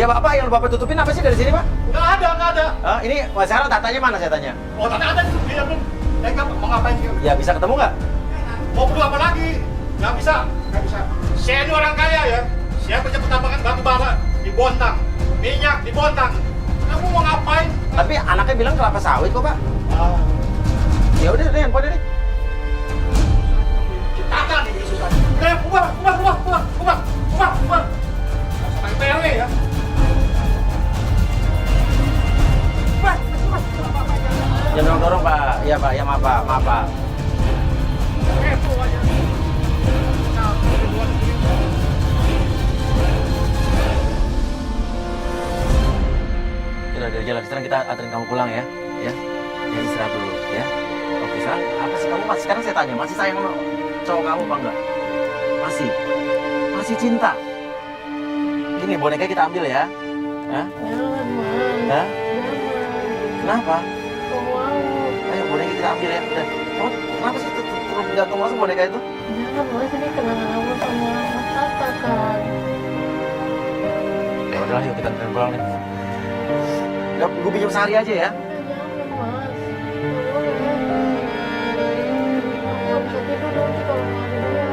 Ya Bapak, yang Bapak tutupin apa sih dari sini Pak? Nggak ada. Ini sekarang tatanya mana saya tanya? Oh, tadi ada di dia belum. Mau ngapain dia? Ya bisa ketemu nggak? Mau perlu apa lagi? Nggak bisa. Saya ini orang kaya ya. Saya punya pertambangan batu bara di Bontang, minyak di Bontang. Kamu mau ngapain? Tapi anaknya bilang kelapa sawit kok Pak. Ya udah deh, handphone ini. Tata nih susah. Ubah. Sampai PRW ya. Jangan dorong Pak. Ya Pak, ya maaf Pak. Udah jalan, sekarang kita anterin kamu pulang ya. Ya istirahat dulu ya. Oke, sekarang apa sih kamu masih, sekarang saya tanya, masih sayang sama cowok kamu apa enggak? Masih cinta. Ini boneka kita ambil ya. Hah? Jangan, Mas. Kenapa? Gak mau. Ayo boneka kita ambil ya. Udah. Kamu kenapa sih terus gantung langsung boneka itu? Jangan, Mas. Ini kenangan aku sama Mas Tata kan. Ya udahlah, yuk kita anterin pulang nih. Ya, gue pinjam sehari aja ya. Jangan, Mas. Gak boleh. Aku gak bisa tidur nanti kalau nggak ada dia.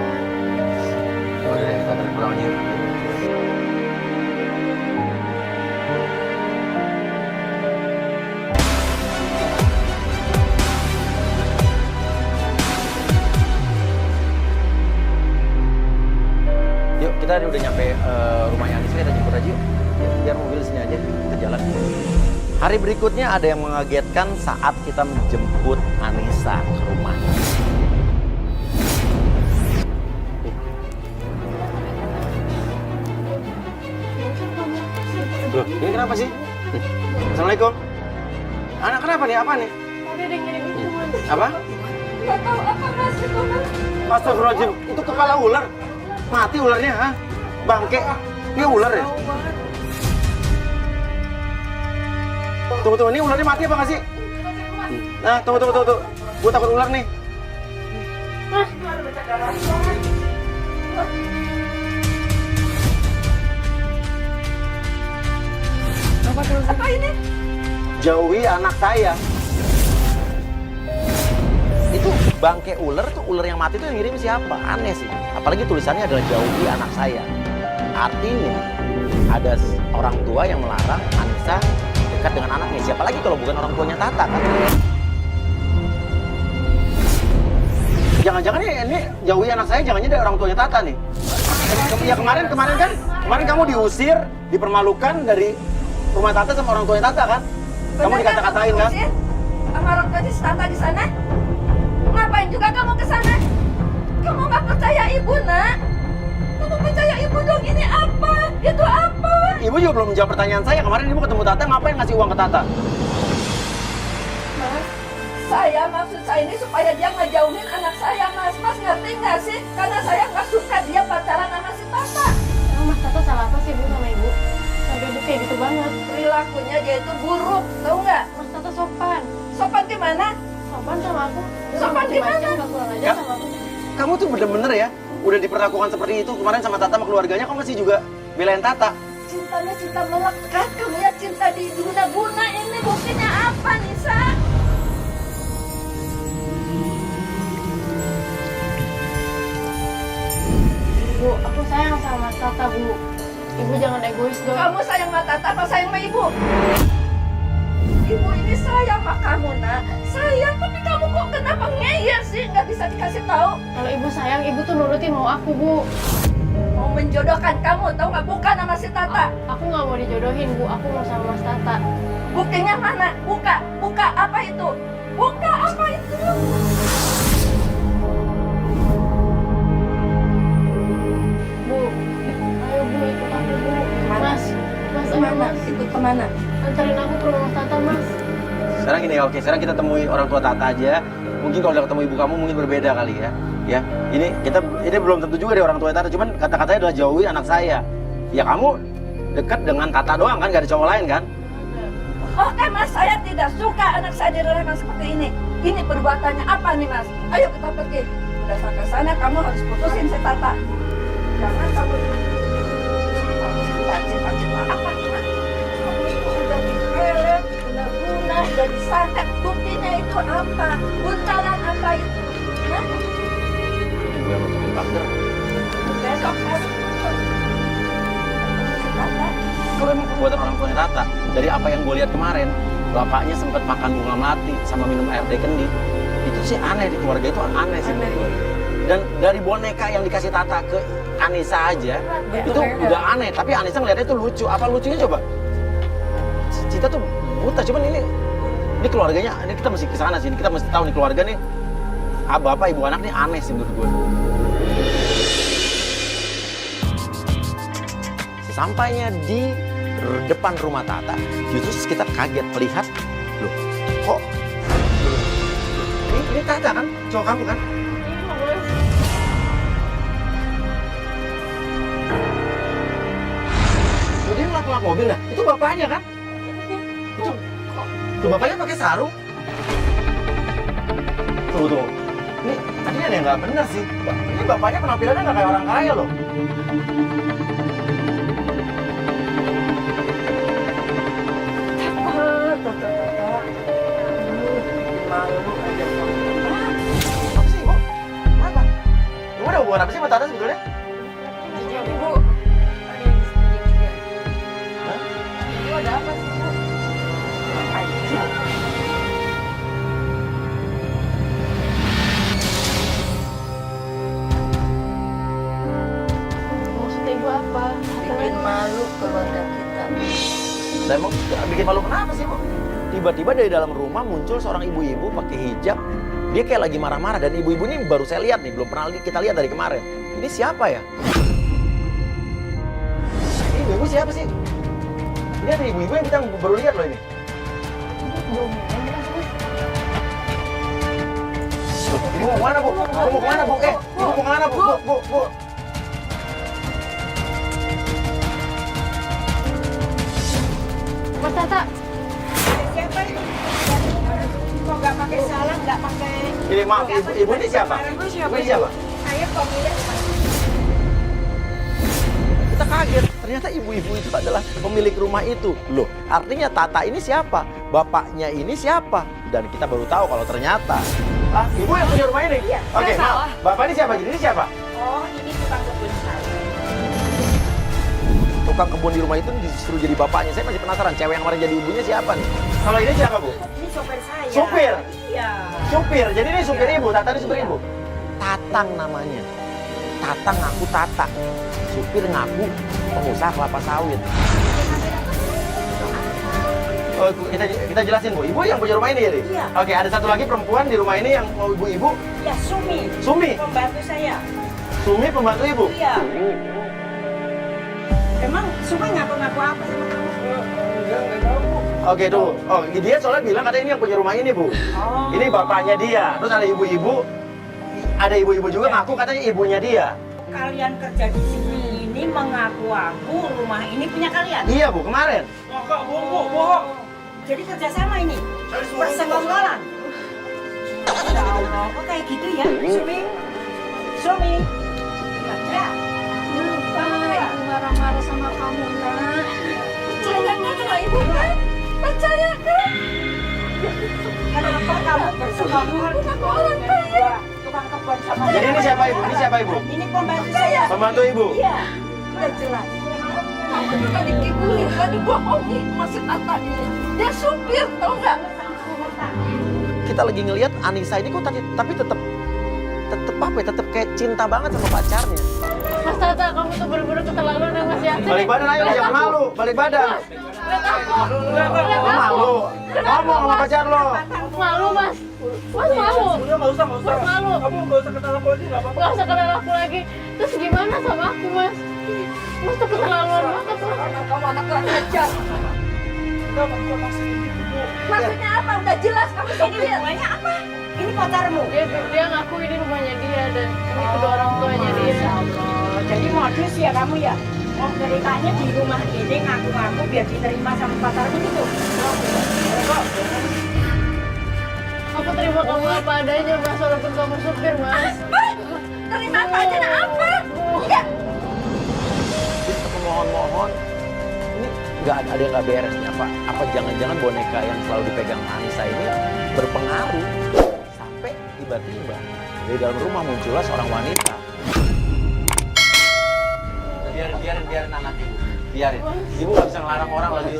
Ya udah deh, kita anterin pulang aja yuk. Yuk, kita udah nyampe rumahnya Anissa, kita jemput aja yuk. Ya, biar mobil sini aja, kita jalan. Hari berikutnya ada yang mengagetkan saat kita menjemput Anissa ke rumahnya. Loh, ini kenapa sih? Assalamualaikum. Anak kenapa nih? Apa nih? Ada yang ngirim itu, Mas. Apa? Gak tahu apa, Mas. Itu, Mas. Astagfirullahaladzim, itu kepala ular. Mati ularnya, ha? Bangke. Ini ular ya? Tahu banget. Tunggu, ini ularnya mati apa nggak sih? Nah, tunggu. Gue takut ular nih. Mas. Apa ini? Jauhi anak saya. Itu bangke ular tuh, ular yang mati tuh yang ngirim siapa? Aneh sih. Apalagi tulisannya adalah jauhi anak saya. Artinya ada orang tua yang melarang Anissa dekat dengan anaknya. Siapa lagi kalau bukan orang tuanya Tata kan? Jangan-jangan ini jauhi anak saya, jangannya dari orang tuanya Tata nih. Ya kemarin kamu diusir, dipermalukan dari rumah Tata sama orang tuanya Tata kan? Kamu dikata-katain kan? Sama orang tua si Tata di sana? Ngapain juga kamu ke sana? Kamu nggak percaya ibu, nak? Kamu percaya ibu dong, ini apa? Itu apa? Ibu juga belum menjawab pertanyaan saya. Kemarin ibu ketemu Tata, ngapain ngasih uang ke Tata? Mas, maksud saya ini supaya dia ngejauhin anak saya, Mas. Mas ngerti nggak sih? Karena saya nggak suka dia pacaran sama si Tata. Emang Mas Tata salah apa sih, Bu, sama Ibu? Sampai Ibu kayak gitu banget. Perilakunya dia itu buruk, tahu nggak? Mas Tata sopan. Sopan gimana? Sopan sama aku. Sopan gimana? Nggak kurang aja Ya. sama aku. Kamu tuh bener-bener ya, udah diperlakukan seperti itu kemarin sama Tata sama keluarganya, kamu masih juga belain Tata. Cintanya cinta melekat, kamu ya cinta diguna-guna. Ini buktinya apa, Nisa? Bu, aku sayang sama Mas Tata, Bu. Ibu jangan egois dong. Kamu sayang sama Tata apa sayang sama ibu? Ibu ini sayang sama kamu, nak. Sayang, tapi kamu kok kenapa ngeyel sih? Nggak bisa dikasih tahu. Kalau Ibu sayang, Ibu tuh nurutin mau aku, Bu. Mau menjodohkan kamu, tahu nggak? Bukan sama si Tata. Aku nggak mau dijodohin, Bu. Aku mau sama Mas Tata. Buktinya mana? Buka apa itu? Buka apa itu? Bu, ayo Bu, ikut aku, Bu. Mas, ayo Kemana? Mas. Ikut kemana? Antarin aku ke rumah Tata, Mas. Sekarang gini, oke, sekarang kita temui orang tua Tata aja. Mungkin kalau udah ketemu ibu kamu mungkin berbeda kali ya. Ya, ini belum tentu juga dari orang tua Tata, cuman kata-katanya adalah jauhi anak saya. Ya kamu dekat dengan Tata doang kan, gak ada cowok lain kan? Oke, Mas, saya tidak suka anak saya direndahkan seperti ini. Ini perbuatannya apa nih, Mas? Ayo kita pergi. Udah sampai sana, kamu harus putusin si Tata. Jangan kamu cinta apa? perbuatan orang tuanya Tata. Dari apa yang gue lihat kemarin, bapaknya sempat makan bunga melati sama minum air dari kendi. Itu sih aneh, di keluarga itu aneh sih menurut gue. Dan dari boneka yang dikasih Tata ke Anissa aja, itu udah aneh. Tapi Anissa ngeliatnya itu lucu. Apa lucunya coba? Cita tuh buta, cuman ini keluarganya, ini kita mesti kesana sih. Kita mesti tahu nih keluarga nih, bapak ibu anak nih aneh sih menurut gue. Sesampainya di depan rumah Tata, justru kita kaget melihat, loh, kok ini Tata kan, cowok kamu kan? Iya, Bos. Loh, dia ngelak-ngelak mobil dah, itu bapaknya kan? Itu, tuh bapaknya pakai sarung. Tunggu. Ini tadi ada yang nggak benar sih. Ini bapaknya penampilannya nggak kayak orang kaya loh. Apa sih, Ibu? Apa? Ibu ada hubungan apa sih sama Tata sebetulnya? Jujur, Bu. Ada yang disembunyiin juga. Hah? Ibu ada apa sih, Bu? Aja. Maksud Ibu apa? Bikin malu keluarga kita. Saya mau bikin malu kenapa sih, Bu? Tiba-tiba dari dalam rumah muncul seorang ibu-ibu pakai hijab. Dia kayak lagi marah-marah, dan ibu-ibu ini baru saya lihat nih, belum pernah kita lihat dari kemarin. Ini siapa ya? Ini ibu-ibu siapa sih? Ini ada ibu-ibu yang kita baru lihat loh ini. Belum. Ibu mau kemana, Bu? Ibu mau kemana, Bu? Ibu mau kemana, Bu? Bu. Mas Tata. Siapa ini? Kok nggak pakai salam, nggak pakai... Ini maaf, ibu ini siapa? Ibu siapa? Ibu ini siapa? Saya pemilik. Kita kaget, ternyata ibu-ibu itu adalah pemilik rumah itu. Loh, artinya Tata ini siapa? Bapaknya ini siapa? Dan kita baru tahu kalau ternyata ibu yang punya rumah ini? Iya, Oke, saya maaf. salah. Bapak ini siapa? Jadi ini siapa? Oh, ini tukang kebun saya. Tukang kebun di rumah itu disuruh jadi bapaknya. Saya masih penasaran, cewek yang kemarin jadi ibunya siapa nih? Kalau ini siapa, Bu? Ini sopir saya. Supir? Iya. Supir, jadi ini supir ibu, Tata ini supir ibu? Tatang namanya. Tatang ngaku Tata. Supir ngaku pengusaha kelapa sawit. Oh, kita jelasin, Bu. Ibu yang punya rumah ini jadi? Iya. Oke, ada satu lagi perempuan di rumah ini yang mau ibu-ibu. Ya, Sumi. Sumi. Pembantu saya. Sumi pembantu ibu. Iya. Emang Sumi ngaku-ngaku apa sama kamu? Oke, tuh. Oh, dia soalnya bilang katanya ini yang punya rumah ini, Bu. Oh. Ini bapaknya dia. Terus ada ibu-ibu. Ada ibu-ibu juga ngaku katanya ibunya dia. Kalian kerja di sini ini mengaku-ngaku rumah ini punya kalian? Iya, Bu, kemarin. Kok bohong? Jadi kerjasama ini? Persekongkolan? Ya Allah, kok kayak gitu ya? Sumi? Sumi? Ya. Lupa, Ibu marah-marah sama kamu, Nak. Percayakan sama ibu kan? Percayakan. Kenapa kamu bersekongkol? Aku orang kaya. Tukang kebun sama Jadi ini siapa, Ibu? Ini siapa, Ibu? Ini pembantu saya. Pembantu ibu. Iya. Udah jelas. Kamu juga dikibulin, kan dibohongin masih Tata ini. Dia supir, tau nggak? Kita lagi ngelihat Anissa ini kok tapi tetap apa ya? Tetap kayak cinta banget sama pacarnya. Mas Tata, kamu tuh bener-bener keterlaluan ya, Mas ya. Balik badan ayo, jangan malu. Balik badan. Lihat aku. Lo malu. Ngomong sama pacar lo. Malu, Mas. Mas malu. Udah, nggak usah. Mas malu. Kamu nggak usah kenal aku aja, nggak apa-apa. Gak usah kenal aku lagi. Terus gimana sama aku, Mas? Mas tuh keterlaluan banget, Mas. Kamu anak kurang ajar. Maksudnya apa? Udah jelas kamu supir. Rumahnya apa? Ini pacarmu? Dia ngaku ini rumahnya dia dan ini kedua orang tuanya dia. Masya Allah. Jadi modus ya kamu ya? Oh, ceritanya di rumah ini ngaku-ngaku biar diterima sama pacarmu gitu? Aku terima kamu apa adanya, Mas, walaupun kamu supir, Mas. Terima apa aja, nah apa? Ya. Aku mohon, ini nggak ada yang nggak beres nih. Apa jangan-jangan boneka yang selalu dipegang Anissa ini berpengaruh sampai tiba-tiba dari dalam rumah muncullah seorang wanita. Biarin anak ibu. biarin. Ibu nggak bisa ngelarang orang lagi.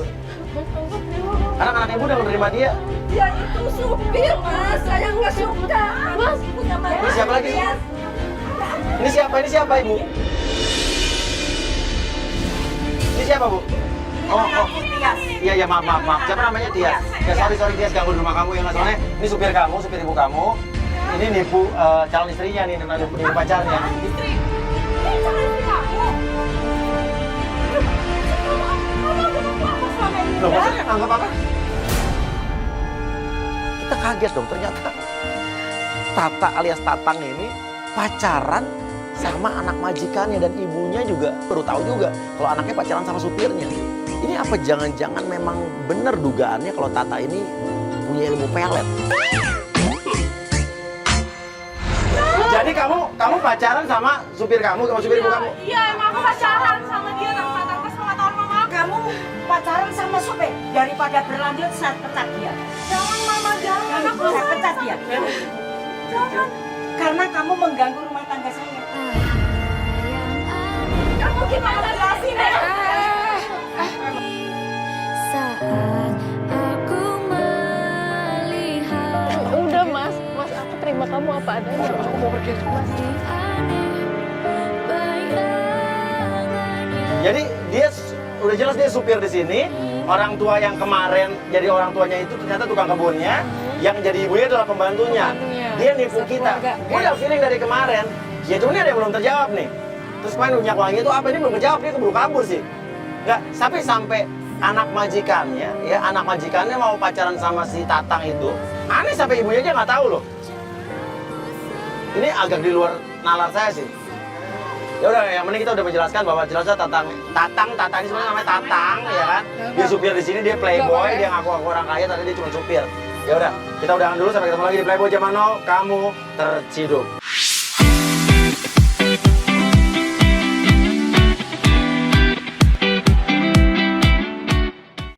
Anak-anak ibu udah menerima dia. Dia itu supir, Mas. Saya nggak suka. Mas, punya mantan. Ini siapa lagi? Ini siapa? Ini siapa, Ibu? Ini siapa, Bu? Oh. Iya, maaf. Siapa namanya Tias? Ya, sorry Tias, ganggu di rumah kamu ya nggak soalnya. Ini supir kamu, supir ibu kamu. Ini nipu calon istrinya nih, nipu pacarnya. Istri. Ini calon istri kamu. Loh, maksudnya nganggap apa? Kita kaget dong, ternyata Tata alias Tatang ini pacaran sama anak majikannya dan ibunya juga baru tahu juga kalau anaknya pacaran sama supirnya. Ini apa jangan-jangan memang benar dugaannya kalau Tata ini punya ilmu pelet? Jadi kamu pacaran sama supir kamu, sama supir ibu kamu? Iya, emang aku pacaran sama dia tanpa atas pengetahuan mama. Kamu pacaran sama supir daripada berlanjut saya pecat dia. Jangan mama, jangan. Aku Saya pecat dia. Jangan. Karena kamu mengganggu rumah tangga saya. Kamu gimana jelasin ya? Saat aku melihat Udah mas aku terima kamu apa adanya. masih aneh bayangannya. Jadi dia udah jelas dia supir di sini. Orang tua yang kemarin jadi orang tuanya itu ternyata tukang kebunnya. Yang jadi ibunya adalah pembantunya. Dia nipu kita. Gue udah feeling dari kemarin. Ya cuma ini ada yang belum terjawab nih. Terus kemarin minyak wangi itu apa ini belum terjawab, dia keburu kabur sih. Enggak, sampai anak majikannya, ya anak majikannya mau pacaran sama si Tatang itu. Aneh sampai ibunya aja nggak tahu loh. Ini agak di luar nalar saya sih. Ya udah, yang penting kita udah menjelaskan bahwa jelasnya Tatang ini sebenarnya namanya Tatang, ya kan? Dia supir di sini, dia playboy, dia ngaku-ngaku orang kaya, tapi dia cuma supir. Ya udah, kita udahan dulu sampai ketemu lagi di Playboy Zaman Now. Kamu terciduk.